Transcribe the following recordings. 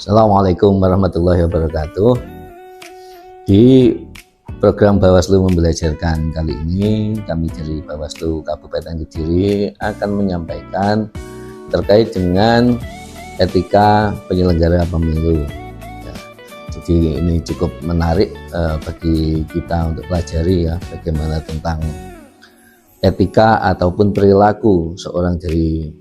Assalamualaikum warahmatullahi wabarakatuh. Di program Bawaslu Membelajarkan kali ini, kami dari Bawaslu Kabupaten Kediri akan menyampaikan terkait dengan etika penyelenggara pemilu. Ya, jadi ini cukup menarik bagi kita untuk pelajari ya, bagaimana tentang etika ataupun perilaku seorang dari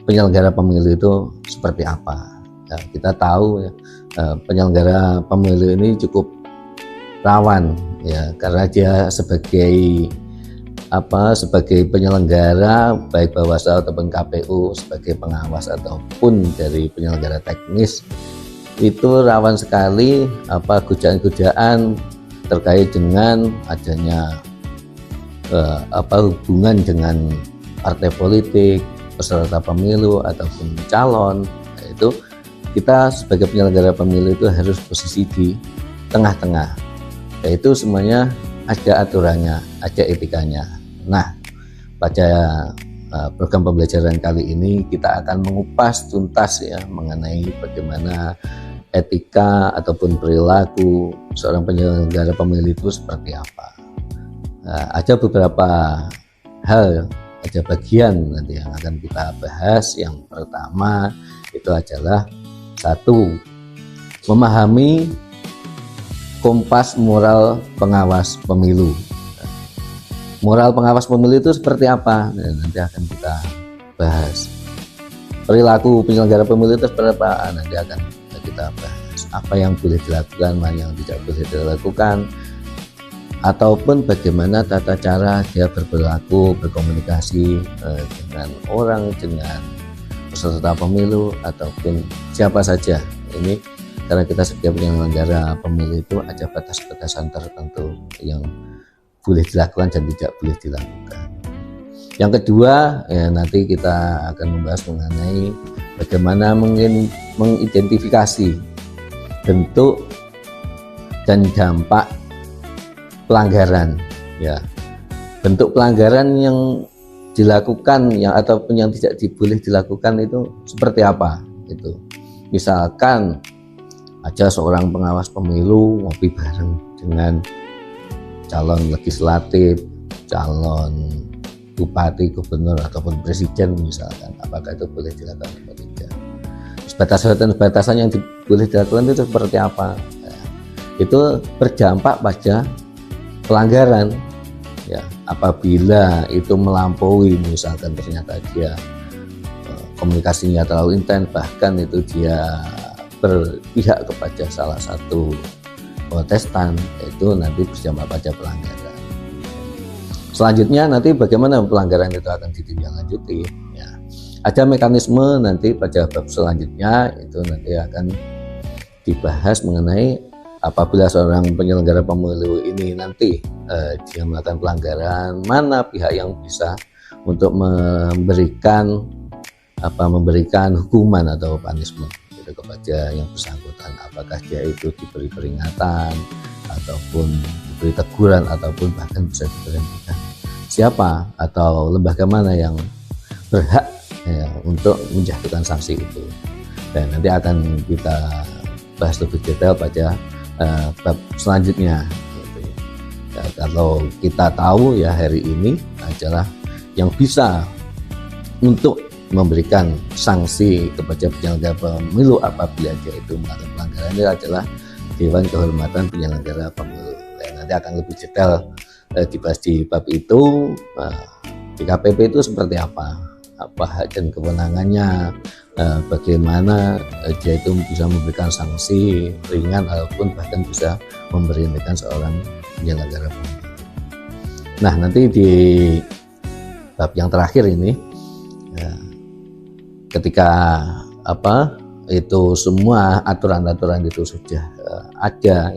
penyelenggara pemilu itu seperti apa. Ya, kita tahu ya, penyelenggara pemilu ini cukup rawan ya, karena dia sebagai penyelenggara baik Bawaslu ataupun KPU, sebagai pengawas ataupun dari penyelenggara teknis, itu rawan sekali godaan-godaan terkait dengan adanya hubungan dengan partai politik, peserta pemilu ataupun calon. Itu kita sebagai penyelenggara pemilu itu harus posisi di tengah-tengah, yaitu semuanya ada aturannya, ada etikanya. Nah, pada program pembelajaran kali ini kita akan mengupas tuntas ya mengenai bagaimana etika ataupun perilaku seorang penyelenggara pemilu itu seperti apa. Ada beberapa hal, ada bagian nanti yang akan kita bahas. Yang pertama itu adalah satu, memahami kompas moral pengawas pemilu. Moral pengawas pemilu itu seperti apa? Nanti akan kita bahas. Perilaku penyelenggara pemilu itu seperti apa? Nanti akan kita bahas. Apa yang boleh dilakukan, mana yang tidak boleh dilakukan, ataupun bagaimana tata cara dia berperilaku, berkomunikasi dengan orang, dengan peserta pemilu ataupun siapa saja. Ini karena kita sebagai penyelenggara pemilu itu ada batas-batasan tertentu yang boleh dilakukan dan tidak boleh dilakukan. Yang kedua ya, nanti kita akan membahas mengenai bagaimana mengidentifikasi bentuk dan dampak pelanggaran ya, bentuk pelanggaran yang dilakukan yang ataupun yang tidak boleh dilakukan itu seperti apa itu. Misalkan ada seorang pengawas pemilu ngopi bareng dengan calon legislatif, calon bupati, gubernur ataupun presiden misalkan, apakah itu boleh dilakukan atau tidak. Batasan-batasan yang boleh dilakukan itu seperti apa? Nah, itu berdampak pada pelanggaran ya, apabila itu melampaui, misalkan ternyata dia komunikasinya terlalu intens, bahkan itu dia berpihak kepada salah satu kontestan, itu nanti berdampak pada pelanggaran. Selanjutnya nanti bagaimana pelanggaran itu akan ditindaklanjuti ya. Ada mekanisme nanti pada bab selanjutnya, itu nanti akan dibahas mengenai apabila seorang penyelenggara pemilu ini nanti dia melakukan pelanggaran, mana pihak yang bisa untuk memberikan hukuman atau punishment gitu kepada yang bersangkutan. Apakah dia itu diberi peringatan ataupun diberi teguran ataupun bahkan bisa diberhentikan. Siapa atau lembaga mana yang berhak ya, untuk menjatuhkan sanksi itu. Dan nanti akan kita bahas lebih detail pada bab selanjutnya gitu. Ya, kalau kita tahu ya, hari ini adalah yang bisa untuk memberikan sanksi kepada penyelenggara pemilu apabila dia itu melakukan pelanggaran itu adalah Dewan Kehormatan Penyelenggara Pemilu. Nanti akan lebih detail dibahas di bab itu. DKPP itu seperti apa hak dan kewenangannya, bagaimana dia itu bisa memberikan sanksi ringan ataupun bahkan bisa memberhentikan seorang penyelenggara pemilu. Nah, nanti di bab yang terakhir ini ya, ketika itu semua aturan-aturan itu sudah ada,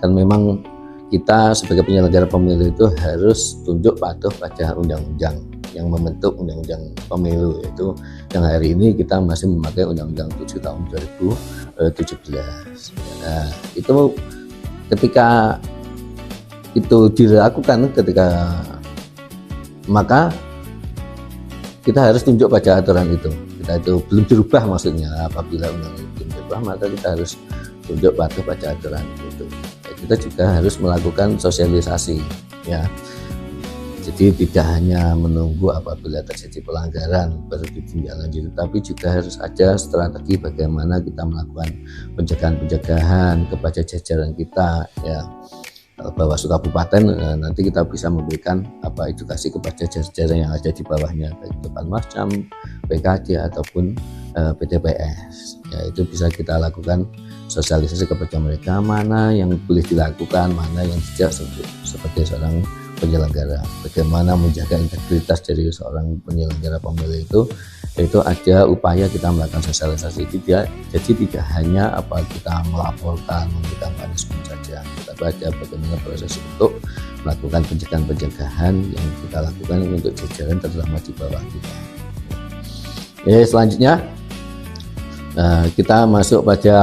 kan memang kita sebagai penyelenggara pemilu itu harus tunduk patuh pada undang-undang yang membentuk undang-undang pemilu, yaitu yang hari ini kita masih memakai Undang-Undang 7 tahun 2017. Nah, itu ketika itu dilakukan, maka kita harus tunjuk pada aturan itu. kita itu belum dirubah, maksudnya apabila undang-undang belum dirubah maka kita harus tunduk patuh pada aturan itu. Kita juga harus melakukan sosialisasi ya. Jadi tidak hanya menunggu apabila terjadi pelanggaran baru ditindaklanjuti, tapi juga harus ada strategi bagaimana kita melakukan pencegahan kepada jajaran kita ya. Bawaslu kabupaten nanti kita bisa memberikan edukasi kepada jajaran yang ada di bawahnya, baik itu Panwascam, PKD ataupun PTPS ya. Itu bisa kita lakukan sosialisasi kepada mereka mana yang boleh dilakukan, mana yang tidak sebagai seorang penyelenggara, bagaimana menjaga integritas dari seorang penyelenggara pemilu itu ada upaya kita melakukan sosialisasi. Jadi tidak hanya kita melaporkan, memberikan punishment saja, tetapi ada bagaimana proses untuk melakukan pencegahan yang kita lakukan untuk jajaran terutama di bawah kita. Selanjutnya kita masuk pada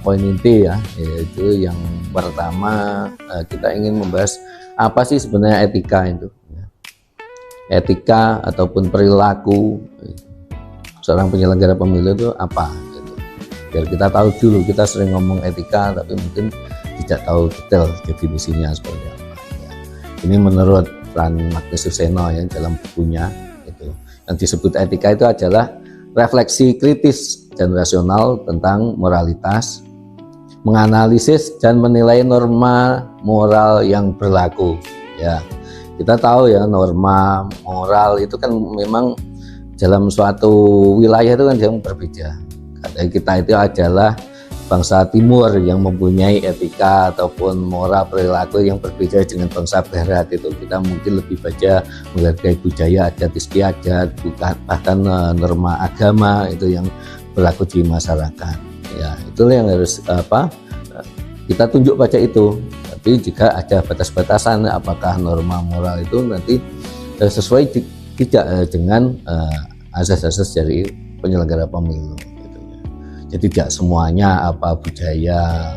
poin inti ya, yaitu yang pertama kita ingin membahas apa sih sebenarnya etika itu. Etika ataupun perilaku seorang penyelenggara pemilu itu apa gitu. Biar kita tahu dulu, kita sering ngomong etika tapi mungkin tidak tahu detail definisinya seperti apa ya. Ini menurut Fran Magnesuseno yang dalam bukunya itu, yang disebut etika itu adalah refleksi kritis dan rasional tentang moralitas, menganalisis dan menilai norma moral yang berlaku ya. Kita tahu ya, norma moral itu kan memang dalam suatu wilayah itu kan yang berbeda. Karena kita itu adalah bangsa timur yang mempunyai etika ataupun moral perilaku yang berbeda dengan bangsa barat itu. Kita mungkin lebih baca menghargai budaya adat istiadat, bahkan norma agama itu yang berlaku di masyarakat ya. Itulah yang harus kita tunjuk pada itu. Tapi jika ada batas-batasan apakah norma moral itu nanti sesuai tidak dengan asas-asas dari penyelenggara pemilu gitu ya. Jadi tidak semuanya budaya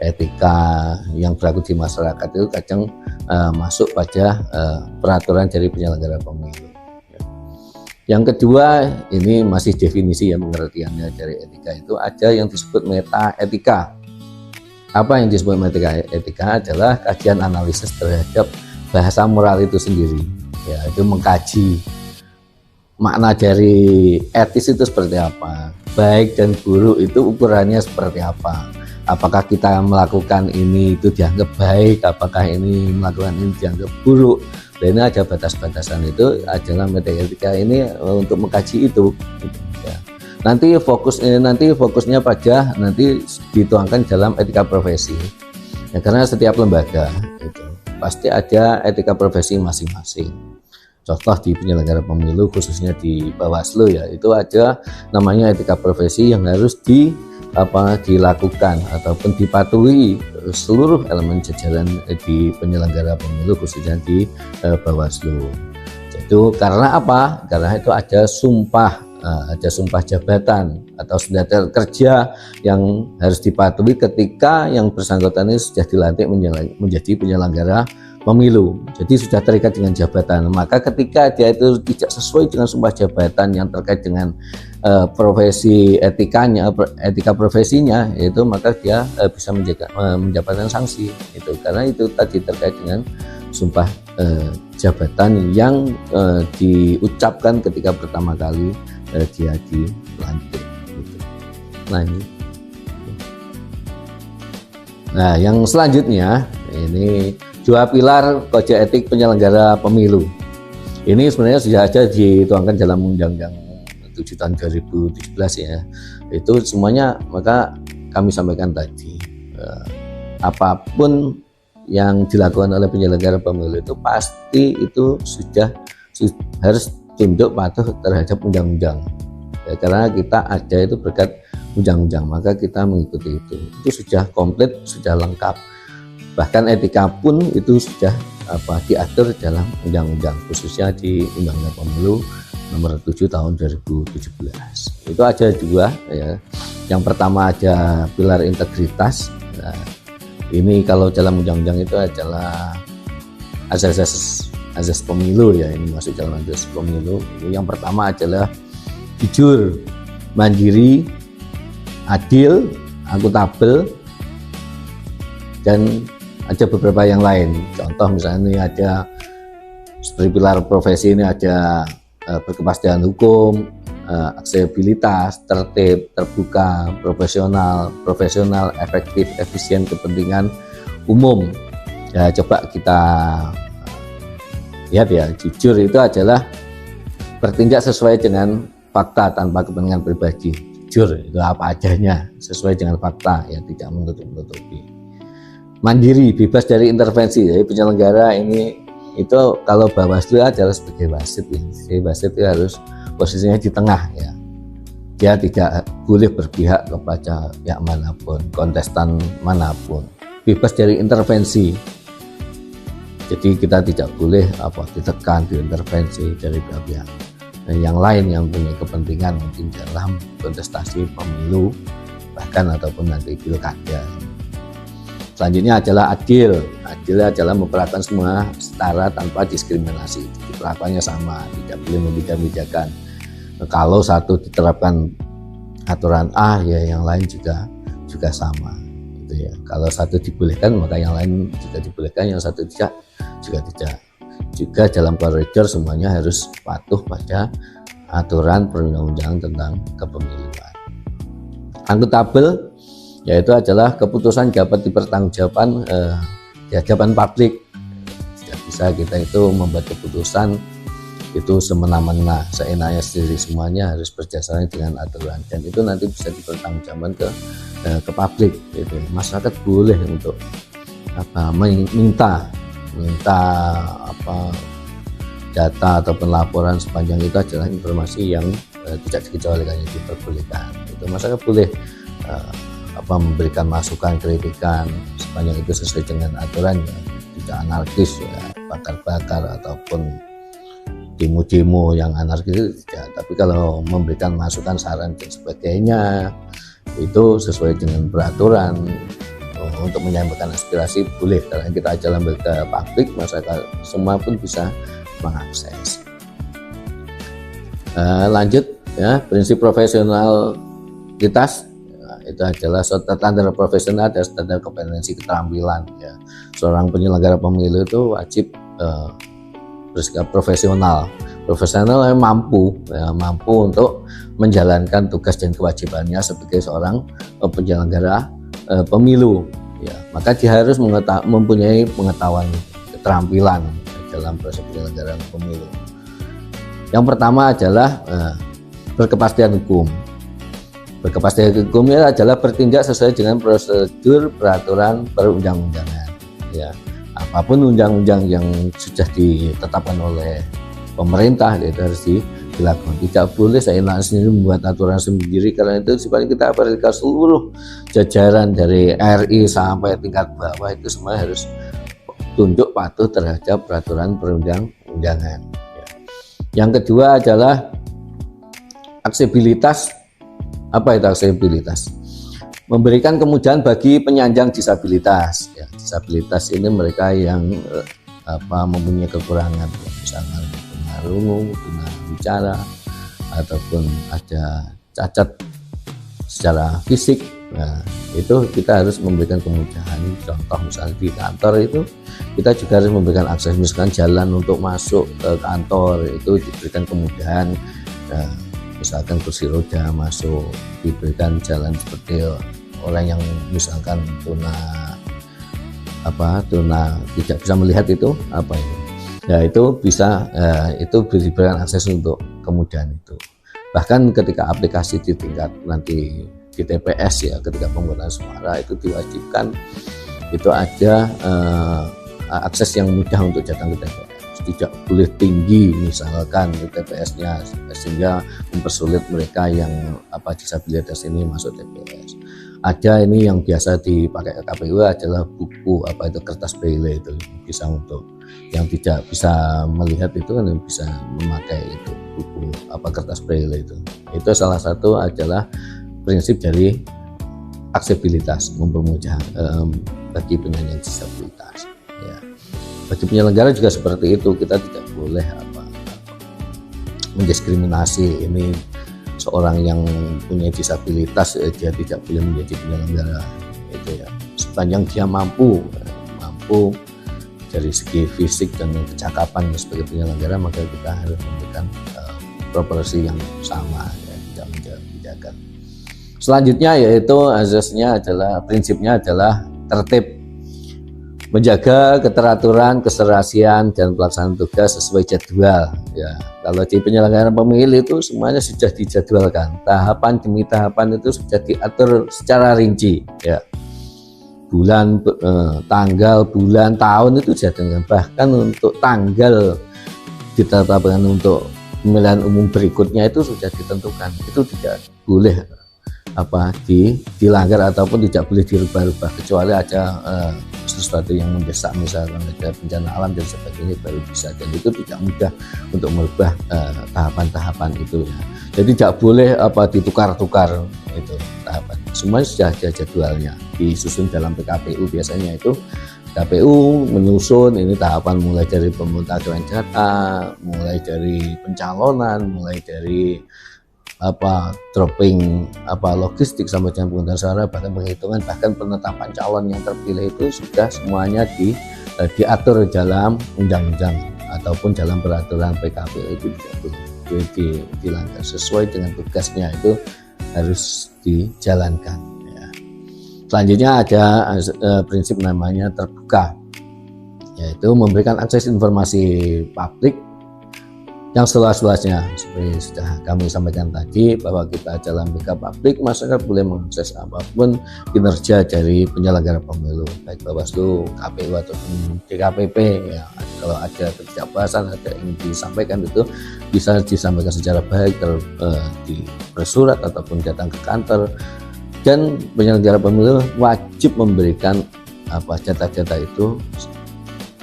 etika yang berlaku di masyarakat itu kadang masuk pada peraturan dari penyelenggara pemilu ya. Yang kedua, ini masih definisi ya, pengertiannya dari etika itu ada yang disebut meta etika. Apa yang disebut meta etika adalah kajian analisis terhadap bahasa moral itu sendiri ya. Itu mengkaji makna dari etis itu seperti apa, baik dan buruk itu ukurannya seperti apa, apakah kita melakukan ini itu dianggap baik, apakah ini melakukan ini dianggap buruk. Dan ini ada batas-batasan, itu adalah meta etika ini untuk mengkaji itu ya. Nanti fokusnya pada nanti dituangkan dalam etika profesi ya, karena setiap lembaga itu pasti ada etika profesi masing-masing. Contoh di penyelenggara pemilu khususnya di Bawaslu ya, itu ada namanya etika profesi yang harus dilakukan ataupun dipatuhi seluruh elemen jajaran di penyelenggara pemilu khususnya di Bawaslu. Itu karena apa? Karena itu ada sumpah jabatan atau sunnah kerja yang harus dipatuhi ketika yang bersangkutan ini sudah dilantik menjadi penyelenggara pemilu. Jadi sudah terikat dengan jabatan. Maka ketika dia itu tidak sesuai dengan sumpah jabatan yang terkait dengan profesi etikanya, etika profesinya, itu maka dia bisa mendapatkan sanksi. Itu karena itu tadi terkait dengan sumpah jabatan yang diucapkan ketika pertama kali dia dilantik. Gitu. Nah, yang selanjutnya ini 2 pilar kode etik penyelenggara pemilu. Ini sebenarnya sudah ada dituangkan dalam Undang-Undang 7 tahun 2017 ya. Itu semuanya maka kami sampaikan tadi. Apapun yang dilakukan oleh penyelenggara pemilu itu pasti itu sudah harus tunduk patuh terhadap undang-undang. Ya, karena kita ada itu berkat undang-undang, maka kita mengikuti itu. Itu sudah komplit, sudah lengkap. Bahkan etika pun itu sudah diatur dalam undang-undang, khususnya di Undang-Undang Pemilu nomor 7 tahun 2017. Itu ada 2 ya. Yang pertama ada pilar integritas. Nah, ini kalau dalam undang-undang itu adalah asas pemilu ya, ini masuk dalam asas pemilu. Yang pertama adalah jujur, mandiri, adil, akuntabel, dan ada beberapa yang lain. Contoh misalnya ini ada seperti pilar profesi ini ada berkepastian hukum, aksesibilitas, tertib, terbuka, profesional, efektif, efisien, kepentingan umum. Ya, coba kita lihat ya, jujur itu adalah bertindak sesuai dengan fakta tanpa kepentingan pribadi. Jujur itu apa adanya, sesuai dengan fakta, ya tidak menutup-nutupi. Mandiri, bebas dari intervensi. Jadi penyelenggara ini itu kalau Bawaslu adalah sebagai wasit ya. Jadi wasit itu harus posisinya di tengah ya. Dia tidak boleh berpihak kepada pihak manapun, kontestan manapun. Bebas dari intervensi. Jadi kita tidak boleh ditekan, diintervensi dari pihak yang lain yang punya kepentingan mungkin dalam kontestasi pemilu bahkan ataupun nanti pilkada. Selanjutnya adalah adil. Adil adalah memperlakukan semua setara tanpa diskriminasi. Jadi perlakuannya sama, tidak boleh membeda-bedakan. Kalau satu diterapkan aturan A, ya yang lain juga sama. Gitu ya. Kalau satu dibolehkan, maka yang lain juga dibolehkan. Yang satu tidak, juga tidak. Juga dalam koridor semuanya harus patuh pada aturan perundang-undangan tentang kepemiluan. Akuntabel, yaitu adalah keputusan dapat dipertanggungjawabkan di hadapan publik. Tidak bisa kita itu membuat keputusan itu semena-mena, seenaknya sendiri, semuanya harus berdasarkan dengan aturan dan itu nanti bisa dipertanggungjawabkan ke publik. Gitu. Masyarakat boleh untuk minta data ataupun laporan sepanjang itu adalah informasi yang tidak dikecualikan, yang diperbolehkan. Itu masyarakat boleh memberikan masukan, kritikan sepanjang itu sesuai dengan aturan ya, tidak anarkis ya, bakar-bakar ataupun demo-demo yang anarkis tidak. Tapi kalau memberikan masukan, saran dan sebagainya itu sesuai dengan peraturan untuk menyampaikan aspirasi boleh, karena kita jalan ke publik, masyarakat semua pun bisa mengakses. Lanjut ya, prinsip profesionalitas. Itu adalah standar profesional dan standar kompetensi keterampilan ya. Seorang penyelenggara pemilu itu wajib bersikap profesional mampu untuk menjalankan tugas dan kewajibannya sebagai seorang penyelenggara pemilu ya. Maka dia harus mempunyai pengetahuan, keterampilan dalam proses penyelenggaraan pemilu. Yang pertama adalah berkepastian hukum. Berkepastian hukumnya adalah bertindak sesuai dengan prosedur peraturan perundang-undangan. Ya, apapun undang-undang yang sudah ditetapkan oleh pemerintah itu harus dilakukan. Tidak boleh seenaknya sendiri membuat aturan sendiri, karena itu sifatnya kita apalagi seluruh jajaran dari RI sampai tingkat bawah itu semua harus tunduk patuh terhadap peraturan perundang-undangan. Ya. Yang kedua adalah aksesibilitas. Apa itu aksesibilitas? Memberikan kemudahan bagi penyandang disabilitas. Ya, disabilitas ini mereka yang mempunyai kekurangan, misalnya tunarungu, tunawicara, ataupun ada cacat secara fisik. Nah, itu kita harus memberikan kemudahan. Contoh misalnya di kantor itu kita juga harus memberikan akses, misalkan jalan untuk masuk ke kantor itu diberikan kemudahan. Nah, misalkan kursi roda masuk diberikan jalan seperti orang yang misalkan tuna tidak bisa melihat itu ya itu bisa itu diberikan akses untuk kemudahan itu. Bahkan ketika aplikasi di tingkat nanti di TPS ya, ketika pemungutan suara itu diwajibkan itu ada akses yang mudah untuk datang ke TPS. Tidak boleh tinggi misalkan di TPS-nya sehingga mempersulit mereka yang disabilitas ini masuk TPS. Ada ini yang biasa dipakai KPU adalah buku itu kertas braille, itu bisa untuk yang tidak bisa melihat itu kan bisa memakai itu buku kertas braille itu. Itu salah satu adalah prinsip dari aksesibilitas, mempermudah bagi penyandang disabilitas. Ya. Bagi penyelenggara juga seperti itu, kita tidak boleh mendiskriminasi ini seorang yang punya disabilitas dia tidak boleh menjadi penyelenggara itu ya, sepanjang dia mampu dari segi fisik dan kecakapan sebagai penyelenggara, maka kita harus memberikan proporsi yang sama ya, tidak menjadi. Selanjutnya yaitu azasnya adalah, prinsipnya adalah tertib, menjaga keteraturan, keserasian dan pelaksanaan tugas sesuai jadwal ya. Kalau di penyelenggaraan pemilu itu semuanya sudah dijadwalkan, tahapan demi tahapan itu sudah diatur secara rinci ya, bulan, tanggal, bulan, tahun itu jadwalkan. Bahkan untuk tanggal ditetapkan untuk pemilihan umum berikutnya itu sudah ditentukan, itu tidak boleh dilanggar ataupun tidak boleh dirubah-rubah, kecuali ada sesuatu yang mendesak, misalkan ada bencana alam dan sebagainya baru bisa, dan itu tidak mudah untuk merubah tahapan-tahapan itu ya. Jadi tidak boleh ditukar-tukar itu tahapan, semuanya sudah ada jadwalnya, disusun dalam PKPU. Biasanya itu KPU menyusun ini tahapan mulai dari pemuntahan data, mulai dari pencalonan, mulai dari dropping logistik sampai dengan penghutang suara, bahkan penghitungan, bahkan penetapan calon yang terpilih itu sudah semuanya diatur dalam undang-undang ataupun dalam peraturan PKPU. Itu tidak boleh dilanggar, sesuai dengan tugasnya itu harus dijalankan ya. Selanjutnya ada prinsip namanya terbuka, yaitu memberikan akses informasi publik yang seluas-luasnya. Seperti sudah kami sampaikan tadi, bahwa kita dalam BK publik, masyarakat boleh mengakses apapun kinerja dari penyelenggara pemilu, baik Bawaslu, KPU ataupun DKPP ya. Kalau ada ketidakpuasan, ada yang disampaikan, itu bisa disampaikan secara baik di bersurat ataupun datang ke kantor, dan penyelenggara pemilu wajib memberikan data-data itu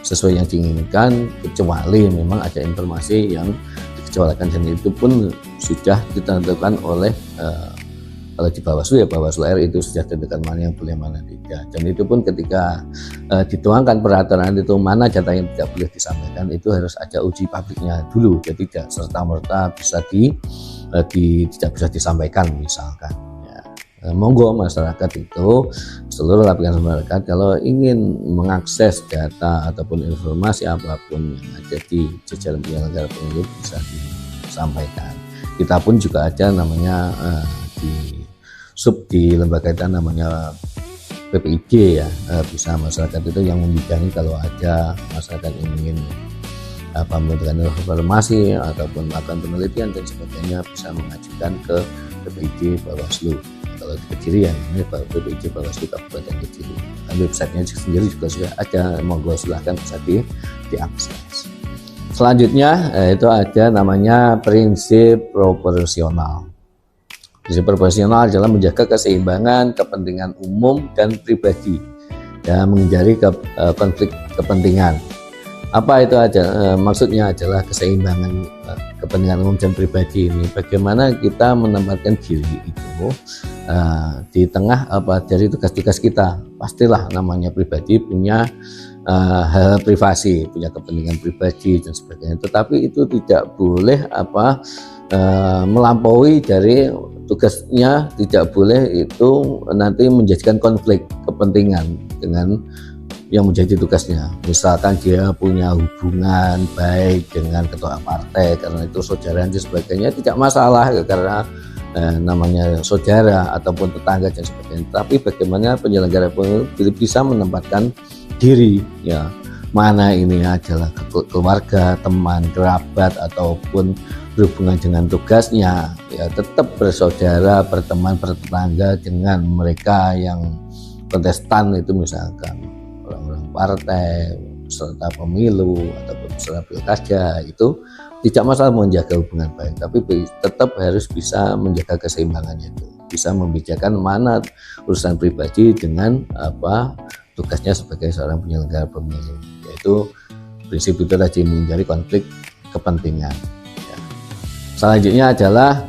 sesuai yang diinginkan, kecuali memang ada informasi yang dikecualikan, dan itu pun sudah ditentukan oleh kalau di Bawaslu ya Bawaslu RI itu sudah ditentukan mana yang boleh, mana tidak, dan itu pun ketika dituangkan peraturan itu mana data yang tidak boleh disampaikan, itu harus ada uji publiknya dulu, jadi tidak serta-merta bisa tidak bisa disampaikan misalkan. Monggo masyarakat itu, seluruh lapisan masyarakat, kalau ingin mengakses data ataupun informasi apapun yang ada di jajaran penyelenggara pemilu bisa disampaikan. Kita pun juga ada namanya di lembaga kita namanya PPID ya, bisa masyarakat itu yang membidangi, kalau ada masyarakat yang ingin membutuhkan informasi ataupun melakukan penelitian dan sebagainya, bisa mengajukan ke PPID Bawaslu. Kalau di Kediri ya ini PPID Bawaslu Kabupaten Kediri, websitenya sendiri juga sudah ada, monggo silahkan bisa diakses. Selanjutnya itu ada namanya prinsip proporsional. Prinsip proporsional adalah menjaga keseimbangan kepentingan umum dan pribadi dan menghindari konflik kepentingan. Apa itu aja? Maksudnya adalah keseimbangan kepentingan umum dan pribadi ini. Bagaimana kita menempatkan diri itu di tengah dari tugas-tugas kita. Pastilah namanya pribadi punya hal privasi, punya kepentingan pribadi dan sebagainya. Tetapi itu tidak boleh melampaui dari tugasnya, tidak boleh itu nanti menjadikan konflik kepentingan dengan yang menjadi tugasnya. Misalkan dia punya hubungan baik dengan ketua partai karena itu saudara dan sebagainya, tidak masalah karena namanya saudara ataupun tetangga dan sebagainya. Tapi bagaimana penyelenggara pemilu bisa menempatkan diri ya, mana ini adalah keluarga, teman, kerabat ataupun berhubungan dengan tugasnya, ya tetap bersaudara, berteman, bertetangga dengan mereka yang kontestan, itu misalkan orang-orang partai, peserta pemilu ataupun peserta pilkada, itu tidak masalah menjaga hubungan baik, tapi tetap harus bisa menjaga keseimbangannya, itu bisa membedakan mana urusan pribadi dengan tugasnya sebagai seorang penyelenggara pemilu, yaitu prinsip itu tadi, menghindari konflik kepentingan. Ya. Selanjutnya adalah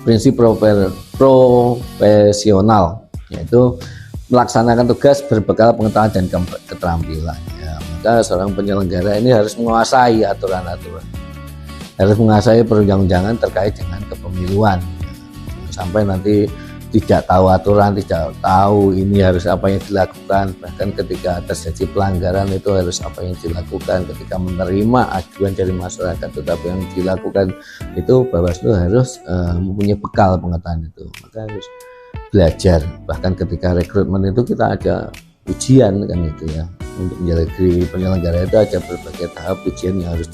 prinsip profesional, yaitu melaksanakan tugas berbekal pengetahuan dan keterampilan. Ya, maka seorang penyelenggara ini harus menguasai aturan-aturan, harus menguasai perundang-undangan terkait dengan kepemiluan. sampai nanti tidak tahu aturan, tidak tahu ini harus apa yang dilakukan, bahkan ketika terjadi pelanggaran itu harus apa yang dilakukan, ketika menerima aduan dari masyarakat tetapi yang dilakukan itu Bawaslu harus mempunyai bekal pengetahuan itu, maka harus belajar. Bahkan ketika rekrutmen itu kita ada ujian kan itu ya, untuk menjadi penyelenggara itu ada berbagai tahap ujian yang harus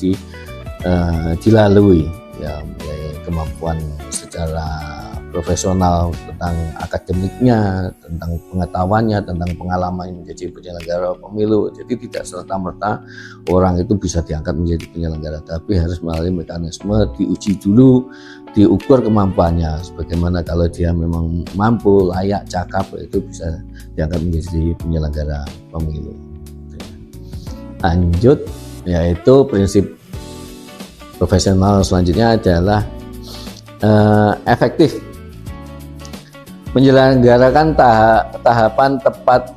dilalui ya, mulai kemampuan secara profesional tentang akademiknya, tentang pengetahuannya, tentang pengalaman menjadi penyelenggara pemilu. Jadi tidak serta-merta orang itu bisa diangkat menjadi penyelenggara, tapi harus melalui mekanisme diuji dulu, diukur kemampuannya. Sebagaimana kalau dia memang mampu, layak, cakap, itu bisa diangkat menjadi penyelenggara pemilu. Lanjut, yaitu prinsip profesional selanjutnya adalah efektif. Menyelenggarakan tahapan tepat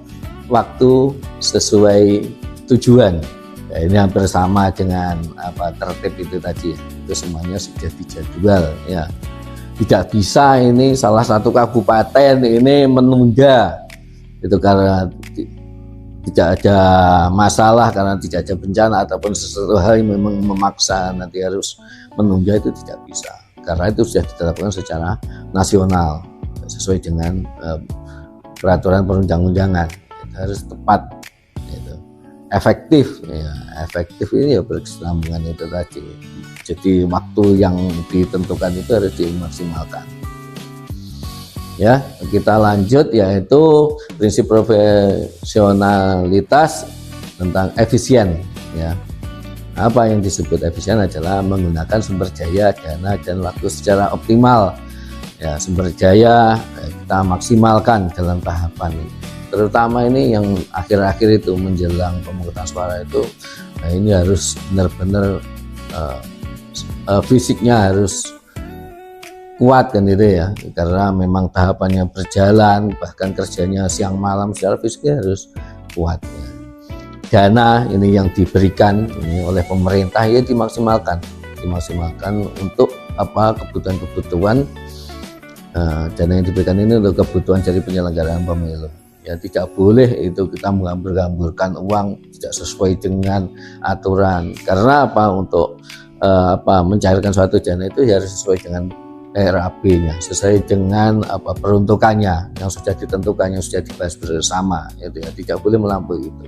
waktu sesuai tujuan. Ya, ini hampir sama dengan tertib itu tadi. Itu semuanya sudah dijadwal ya. Tidak bisa ini salah satu kabupaten ini menunda itu karena tidak ada masalah, karena tidak ada bencana ataupun sesuatu hal yang memang memaksa nanti harus menunda, itu tidak bisa. Karena itu sudah ditetapkan secara nasional sesuai dengan peraturan perundang-undangan. Itu harus tepat, gitu. Efektif, ya. Efektif ini ya berkesinambungan itu tadi. Jadi waktu yang ditentukan itu harus dimaksimalkan. Ya, kita lanjut, yaitu prinsip profesionalitas tentang efisien. Ya, apa yang disebut efisien adalah menggunakan sumber daya, dana, dan waktu secara optimal. Ya, sumber daya kita maksimalkan dalam tahapan ini. Terutama ini yang akhir-akhir itu menjelang pemungutan suara itu, nah ini harus benar-benar fisiknya harus kuat kan itu ya, karena memang tahapannya berjalan, bahkan kerjanya siang malam, secara fisiknya harus kuat ya. Dana ini yang diberikan ini oleh pemerintah ya dimaksimalkan untuk kebutuhan-kebutuhan. Dana yang diberikan ini untuk kebutuhan dari penyelenggaraan pemilu. Ya tidak boleh itu kita menggambur-gamburkan uang tidak sesuai dengan aturan. Karena untuk mencairkan suatu dana itu harus sesuai dengan RAB-nya, sesuai dengan peruntukannya yang sudah ditentukan, yang sudah dibahas bersama. Itu ya tidak boleh melampaui itu.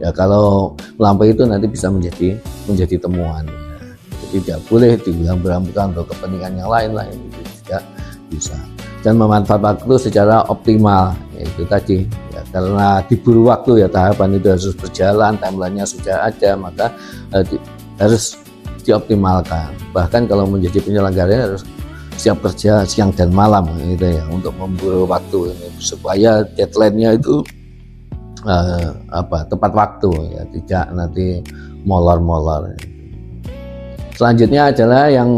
Ya kalau melampaui itu nanti bisa menjadi temuan. Ya. Jadi tidak boleh digambur-gamburkan untuk kepentingan yang lain itu tidak bisa. Dan memanfaatkan waktu secara optimal, yaitu tadi ya, karena diburu waktu ya, tahapan itu harus berjalan, timelinenya sudah ada, maka harus dioptimalkan. Bahkan kalau menjadi penyelenggara harus siap kerja siang dan malam gitu ya, untuk memburu waktu ini supaya deadline-nya itu tepat waktu ya, tidak nanti molor-molor. Selanjutnya adalah yang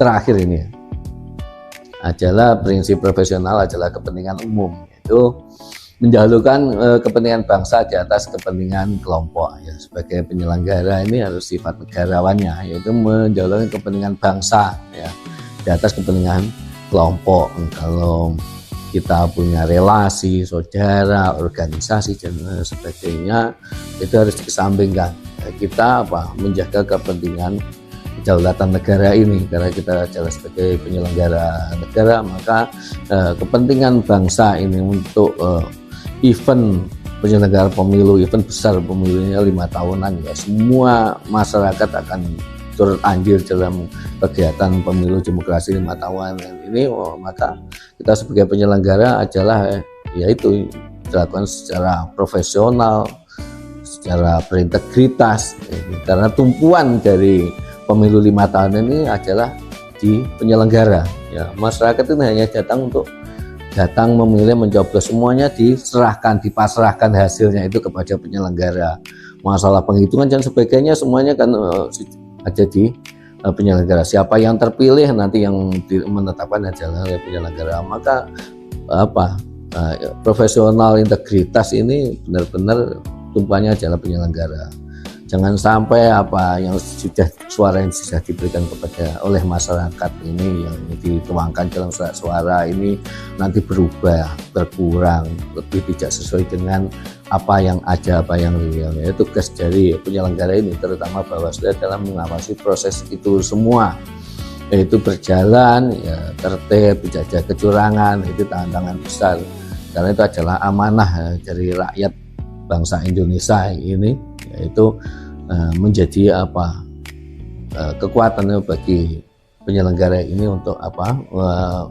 terakhir ini adalah prinsip profesional adalah kepentingan umum, yaitu mendahulukan kepentingan bangsa di atas kepentingan kelompok ya. Sebagai penyelenggara ini harus sifat negarawannya, yaitu mendahulukan kepentingan bangsa ya di atas kepentingan kelompok. Kalau kita punya relasi, saudara, organisasi dan sebagainya, itu harus dikesampingkan. Ya, kita menjaga kepentingan kedaulatan negara ini, karena kita adalah sebagai penyelenggara negara, maka kepentingan bangsa ini untuk event penyelenggara pemilu, event besar pemilunya 5 tahunan ya, semua masyarakat akan turut andil dalam kegiatan pemilu demokrasi 5 tahunan ini. Maka kita sebagai penyelenggara adalah yaitu dilakukan secara profesional, secara berintegritas karena tumpuan dari pemilu 5 tahun ini adalah di penyelenggara ya. Masyarakat itu hanya datang memilih, mencoblos, semuanya dipasrahkan hasilnya itu kepada penyelenggara. Masalah penghitungan dan sebagainya semuanya kan ada di penyelenggara. Siapa yang terpilih nanti yang menetapkan adalah penyelenggara. Maka profesional integritas ini benar-benar tumpuannya adalah penyelenggara. Jangan sampai suara yang sudah diberikan oleh masyarakat ini yang dituangkan dalam surat suara ini nanti berubah, berkurang, lebih tidak sesuai dengan apa yang ada, apa yang real. Ya, tugas dari penyelenggara ini terutama Bawaslu dalam mengawasi proses itu semua, yaitu berjalan ya, tertib, tidak ada kecurangan. Itu tantangan besar karena itu adalah amanah dari rakyat bangsa Indonesia ini, yaitu menjadi kekuatan bagi penyelenggara ini untuk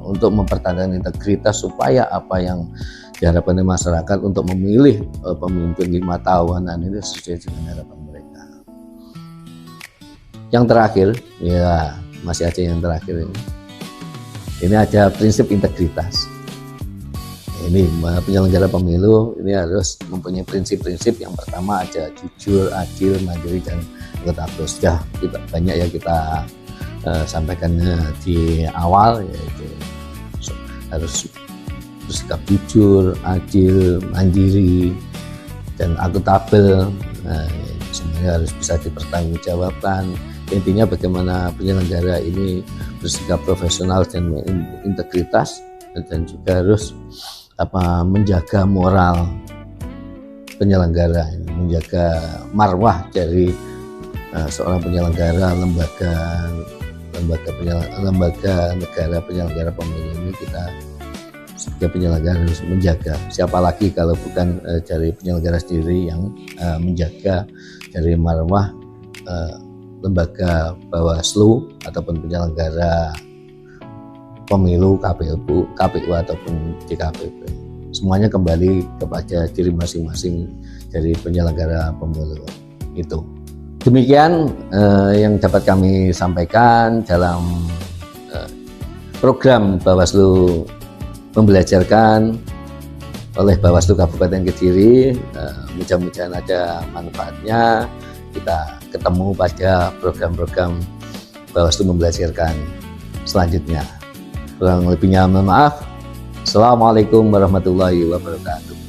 untuk mempertahankan integritas supaya apa yang diharapkan masyarakat untuk memilih pemimpin 5 tahunan ini sesuai dengan harapan mereka. Yang terakhir, ya masih ada yang terakhir ini ada prinsip integritas. Ini penyelenggara pemilu ini harus mempunyai prinsip-prinsip. Yang pertama ada jujur, adil, mandiri, dan akuntabel. Sudah banyak ya kita sampaikan di awal, yaitu harus bersikap jujur, adil, mandiri, dan akuntabel. Semuanya harus bisa dipertanggungjawabkan. Intinya bagaimana penyelenggara ini bersikap profesional dan integritas, dan juga harus menjaga moral penyelenggara, menjaga marwah dari seorang penyelenggara lembaga negara penyelenggara pemilu ini. Kita sebagai penyelenggara harus menjaga. Siapa lagi kalau bukan dari penyelenggara sendiri yang menjaga dari marwah lembaga Bawaslu ataupun penyelenggara pemilu, KPU ataupun DKPP. Semuanya kembali kepada diri masing-masing dari penyelenggara pemilu itu. Demikian yang dapat kami sampaikan dalam program Bawaslu Membelajarkan oleh Bawaslu Kabupaten Kediri. Mudah-mudahan ada manfaatnya. Kita ketemu pada program-program Bawaslu Membelajarkan selanjutnya. Kurang lebihnya mohon maaf. Assalamualaikum warahmatullahi wabarakatuh.